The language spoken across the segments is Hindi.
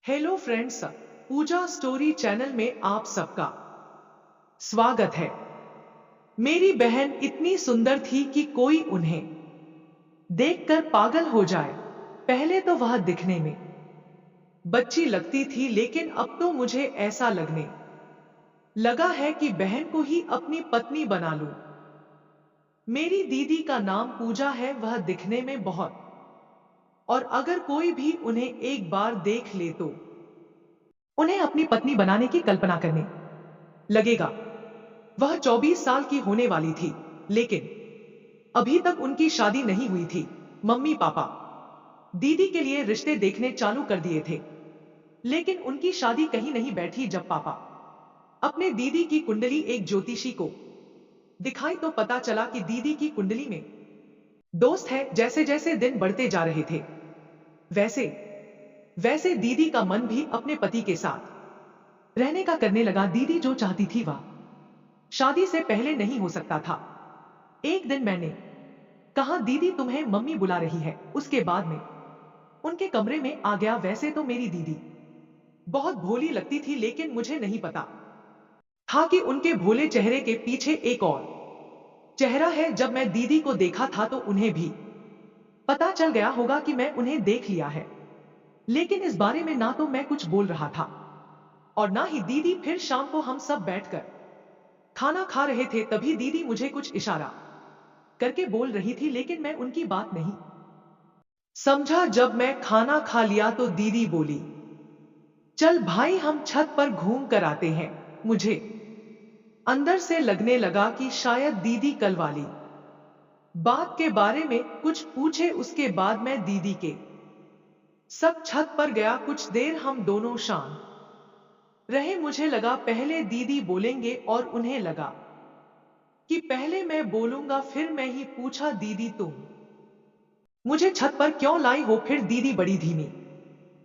हेलो फ्रेंड्स, पूजा स्टोरी चैनल में आप सबका स्वागत है। मेरी बहन इतनी सुंदर थी कि कोई उन्हें देखकर पागल हो जाए। पहले तो वह दिखने में बच्ची लगती थी, लेकिन अब तो मुझे ऐसा लगने लगा है कि बहन को ही अपनी पत्नी बना लूं। मेरी दीदी का नाम पूजा है, वह दिखने में बहुत, और अगर कोई भी उन्हें एक बार देख ले तो उन्हें अपनी पत्नी बनाने की कल्पना करने लगेगा। वह 24 साल की होने वाली थी, लेकिन अभी तक उनकी शादी नहीं हुई थी। मम्मी पापा दीदी के लिए रिश्ते देखने चालू कर दिए थे, लेकिन उनकी शादी कहीं नहीं बैठी। जब पापा अपने दीदी की कुंडली एक ज्योतिषी को दिखाई तो पता चला कि दीदी की कुंडली में दोस्त है। जैसे जैसे दिन बढ़ते जा रहे थे, वैसे वैसे दीदी का मन भी अपने पति के साथ रहने का करने लगा। दीदी जो चाहती थी वह शादी से पहले नहीं हो सकता था। एक दिन मैंने कहा, दीदी तुम्हें मम्मी बुला रही है। उसके बाद में उनके कमरे में आ गया। वैसे तो मेरी दीदी बहुत भोली लगती थी, लेकिन मुझे नहीं पता था कि उनके भोले चेहरे के पीछे एक और चेहरा है। जब मैं दीदी को देखा था तो उन्हें भी पता चल गया होगा कि मैं उन्हें देख लिया है, लेकिन इस बारे में ना तो मैं कुछ बोल रहा था और ना ही दीदी। फिर शाम को हम सब बैठकर खाना खा रहे थे, तभी दीदी मुझे कुछ इशारा करके बोल रही थी, लेकिन मैं उनकी बात नहीं समझा। जब मैं खाना खा लिया तो दीदी बोली, चल भाई हम छत पर घूम कर आते हैं। मुझे अंदर से लगने लगा कि शायद दीदी कल वाली बात के बारे में कुछ पूछे। उसके बाद मैं दीदी के सब छत पर गया। कुछ देर हम दोनों शांत रहे। मुझे लगा पहले दीदी बोलेंगे और उन्हें लगा कि पहले मैं बोलूंगा। फिर मैं ही पूछा, दीदी तुम मुझे छत पर क्यों लाई हो? फिर दीदी बड़ी धीमी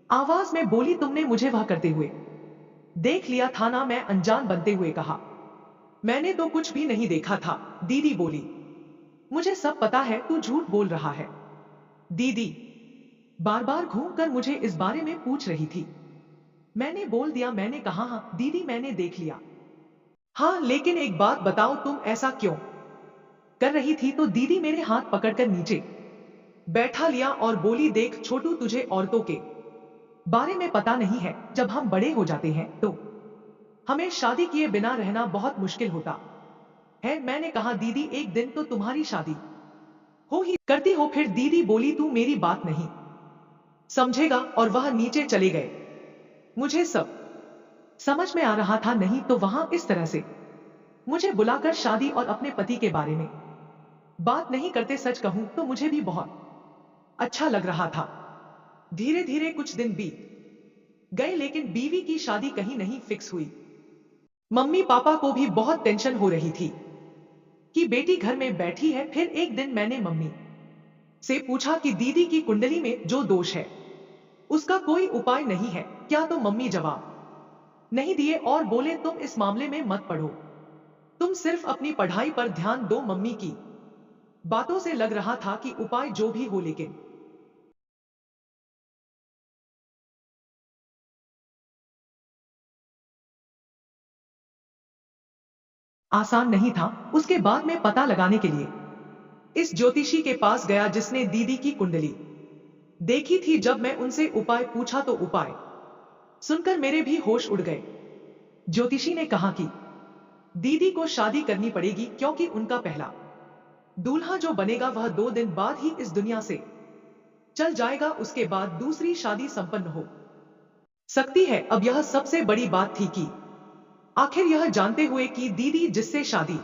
आवाज में बोली, तुमने मुझे वह करते हुए देख लिया था ना? मैं अनजान बनते हुए कहा, मैंने तो कुछ भी नहीं देखा था। दीदी बोली, मुझे सब पता है, तू झूठ बोल रहा है। दीदी बार बार घूमकर मुझे इस बारे में पूछ रही थी। मैंने बोल दिया। मैंने कहा, हाँ दीदी मैंने देख लिया। हाँ लेकिन एक बात बताओ, तुम ऐसा क्यों कर रही थी? तो दीदी मेरे हाथ पकड़कर नीचे बैठा लिया और बोली, देख छोटू, तुझे औरतों के बारे में पता नहीं है। जब हम बड़े हो जाते हैं तो हमें शादी किए बिना रहना बहुत मुश्किल होता है। मैंने कहा, दीदी एक दिन तो तुम्हारी शादी हो ही करती हो। फिर दीदी बोली, तू मेरी बात नहीं समझेगा, और वह नीचे चले गए। मुझे सब समझ में आ रहा था, नहीं तो वहां इस तरह से मुझे बुलाकर शादी और अपने पति के बारे में बात नहीं करते। सच कहूं तो मुझे भी बहुत अच्छा लग रहा था। धीरे धीरे कुछ दिन बीत गए, लेकिन बीवी की शादी कहीं नहीं फिक्स हुई। मम्मी पापा को भी बहुत टेंशन हो रही थी कि बेटी घर में बैठी है। फिर एक दिन मैंने मम्मी से पूछा कि दीदी की कुंडली में जो दोष है उसका कोई उपाय नहीं है क्या? तो मम्मी जवाब नहीं दिए और बोले, तुम इस मामले में मत पढ़ो, तुम सिर्फ अपनी पढ़ाई पर ध्यान दो। मम्मी की बातों से लग रहा था कि उपाय जो भी हो, लेकिन आसान नहीं था। उसके बाद मैं पता लगाने के लिए इस ज्योतिषी के पास गया जिसने दीदी की कुंडली देखी थी। जब मैं उनसे उपाय पूछा तो उपाय सुनकर मेरे भी होश उड़ गए। ज्योतिषी ने कहा कि दीदी को शादी करनी पड़ेगी, क्योंकि उनका पहला दूल्हा जो बनेगा वह 2 दिन बाद ही इस दुनिया से चल जाएगा। उसके बाद दूसरी शादी संपन्न हो सकती है। अब यह सबसे बड़ी बात थी कि आखिर यह जानते हुए कि दीदी जिससे शादी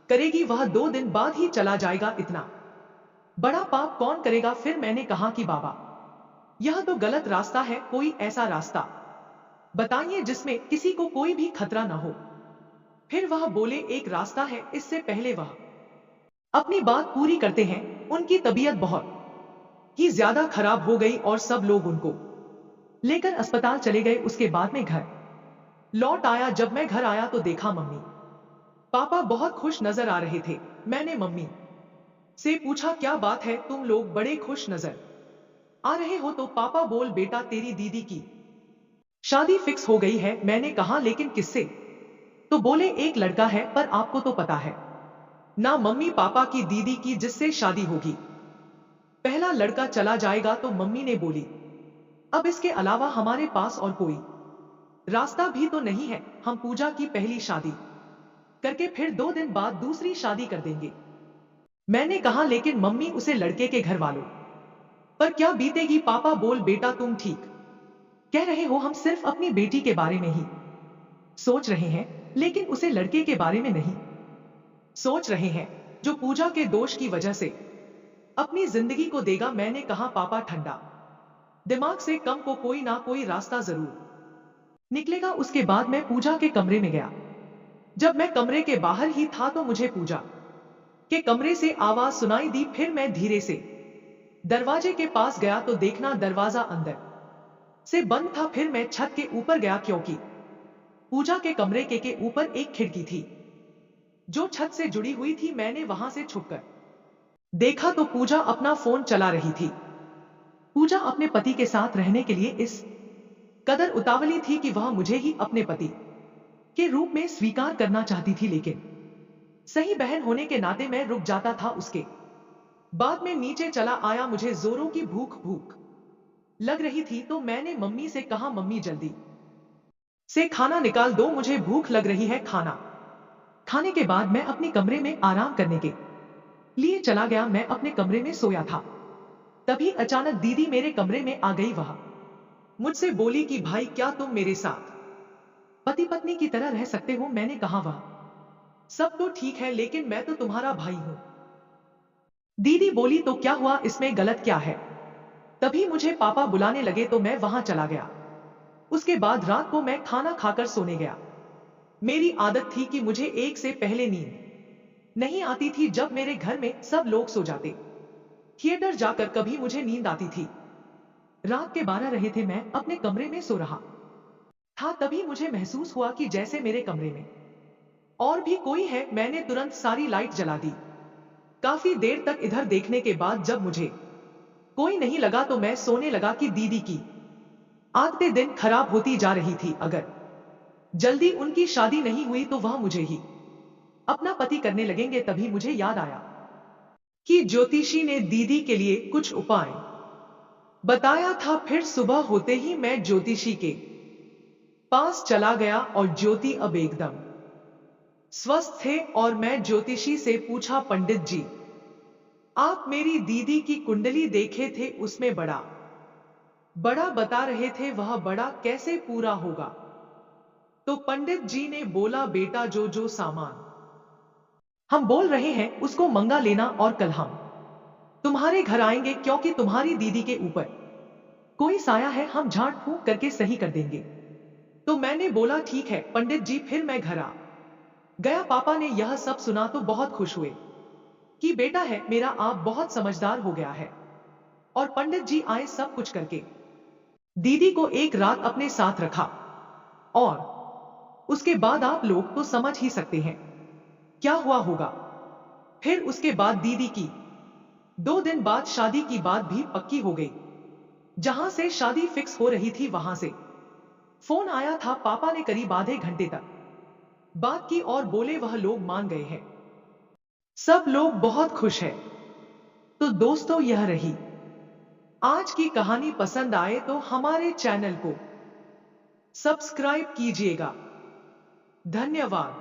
करेगी वह 2 दिन बाद ही चला जाएगा, इतना बड़ा पाप कौन करेगा? फिर मैंने कहा कि बाबा यह तो गलत रास्ता है, कोई ऐसा रास्ता बताइए जिसमें किसी को कोई भी खतरा ना हो। फिर वह बोले, एक रास्ता है। इससे पहले वह अपनी बात पूरी करते हैं, उनकी तबीयत बहुत ही ज्यादा खराब हो गई और सब लोग उनको लेकर अस्पताल चले गए। उसके बाद में घर लौट आया। जब मैं घर आया तो देखा मम्मी पापा बहुत खुश नजर आ रहे थे। मैंने मम्मी से पूछा, क्या बात है, तुम लोग बड़े खुश नजर आ रहे हो? तो पापा बोल, बेटा तेरी दीदी की शादी फिक्स हो गई है। मैंने कहा लेकिन किससे? तो बोले एक लड़का है, पर आपको तो पता है ना, मम्मी पापा की दीदी की जिससे शादी होगी। पहला लड़का चला जाएगा। तो मम्मी ने बोली अब इसके अलावा हमारे पास और कोई रास्ता भी तो नहीं है। हम पूजा की पहली शादी करके फिर 2 दिन बाद दूसरी शादी कर देंगे। मैंने कहा लेकिन मम्मी, उसे लड़के के घर वालों पर क्या बीतेगी? पापा बोल बेटा तुम ठीक कह रहे हो, हम सिर्फ अपनी बेटी के बारे में ही सोच रहे हैं, लेकिन उसे लड़के के बारे में नहीं सोच रहे हैं जो पूजा के दोष की वजह से अपनी जिंदगी को देगा। मैंने कहा पापा, ठंडा दिमाग से कम को कोई ना कोई रास्ता जरूर निकलेगा। उसके बाद मैं पूजा के कमरे में गया। जब मैं कमरे के बाहर ही था तो मुझे पूजा के कमरे से आवाज सुनाई दी। फिर मैं धीरे से दरवाजे के पास गया तो देखना दरवाजा अंदर से बंद था। फिर मैं छत के ऊपर गया क्योंकि पूजा के कमरे के ऊपर एक खिड़की थी जो छत से जुड़ी हुई थी। मैंने वहां से छुपकर देखा तो पूजा अपना फोन चला रही थी। पूजा अपने पति के साथ रहने के लिए इस कदर उतावली थी कि वह मुझे ही अपने पति के रूप में स्वीकार करना चाहती थी, लेकिन सही बहन होने के नाते मैं रुक जाता था। उसके बाद में नीचे चला आया। मुझे जोरों की भूख लग रही थी तो मैंने मम्मी से कहा मम्मी जल्दी से खाना निकाल दो, मुझे भूख लग रही है। खाना खाने के बाद मैं अपने कमरे में आराम करने के लिए चला गया। मैं अपने कमरे में सोया था, तभी अचानक दीदी मेरे कमरे में आ गई। वह मुझसे बोली कि भाई, क्या तुम मेरे साथ पति पत्नी की तरह रह सकते हो? मैंने कहा वह सब तो ठीक है, लेकिन मैं तो तुम्हारा भाई हूं। दीदी बोली तो क्या हुआ, इसमें गलत क्या है? तभी मुझे पापा बुलाने लगे तो मैं वहां चला गया। उसके बाद रात को मैं खाना खाकर सोने गया। मेरी आदत थी कि मुझे 1 से पहले नींद नहीं आती थी। जब मेरे घर में सब लोग सो जाते थिएटर जाकर कभी मुझे नींद आती थी। रात के 12 रहे थे, मैं अपने कमरे में सो रहा था। तभी मुझे महसूस हुआ कि जैसे मेरे कमरे में और भी कोई है। मैंने तुरंत सारी लाइट जला दी। काफी देर तक इधर देखने के बाद जब मुझे कोई नहीं लगा तो मैं सोने लगा कि दीदी की आदतें दिन खराब होती जा रही थी। अगर जल्दी उनकी शादी नहीं हुई तो वह मुझे ही अपना पति करने लगेंगे। तभी मुझे याद आया कि ज्योतिषी ने दीदी के लिए कुछ उपाय बताया था। फिर सुबह होते ही मैं ज्योतिषी के पास चला गया और ज्योति अब एकदम स्वस्थ थे। और मैं ज्योतिषी से पूछा, पंडित जी, आप मेरी दीदी की कुंडली देखे थे, उसमें बड़ा बड़ा बता रहे थे, वह बड़ा कैसे पूरा होगा? तो पंडित जी ने बोला, बेटा जो जो सामान हम बोल रहे हैं उसको मंगा लेना और कल हम तुम्हारे घर आएंगे, क्योंकि तुम्हारी दीदी के ऊपर कोई साया है, हम झाड़ फूंक करके सही कर देंगे। तो मैंने बोला ठीक है पंडित जी। फिर मैं घर आ गया। पापा ने यह सब सुना तो बहुत खुश हुए कि बेटा है मेरा, आप बहुत समझदार हो गया है। और पंडित जी आए सब कुछ करके दीदी को एक रात अपने साथ रखा। और उसके बाद आप लोग तो समझ ही सकते हैं क्या हुआ होगा। फिर उसके बाद दीदी की 2 दिन बाद शादी की बात भी पक्की हो गई। जहां से शादी फिक्स हो रही थी वहां से फोन आया था। पापा ने करीब आधे घंटे तक बात की और बोले वह लोग मान गए हैं। सब लोग बहुत खुश हैं। तो दोस्तों, यह रही आज की कहानी। पसंद आए तो हमारे चैनल को सब्सक्राइब कीजिएगा। धन्यवाद।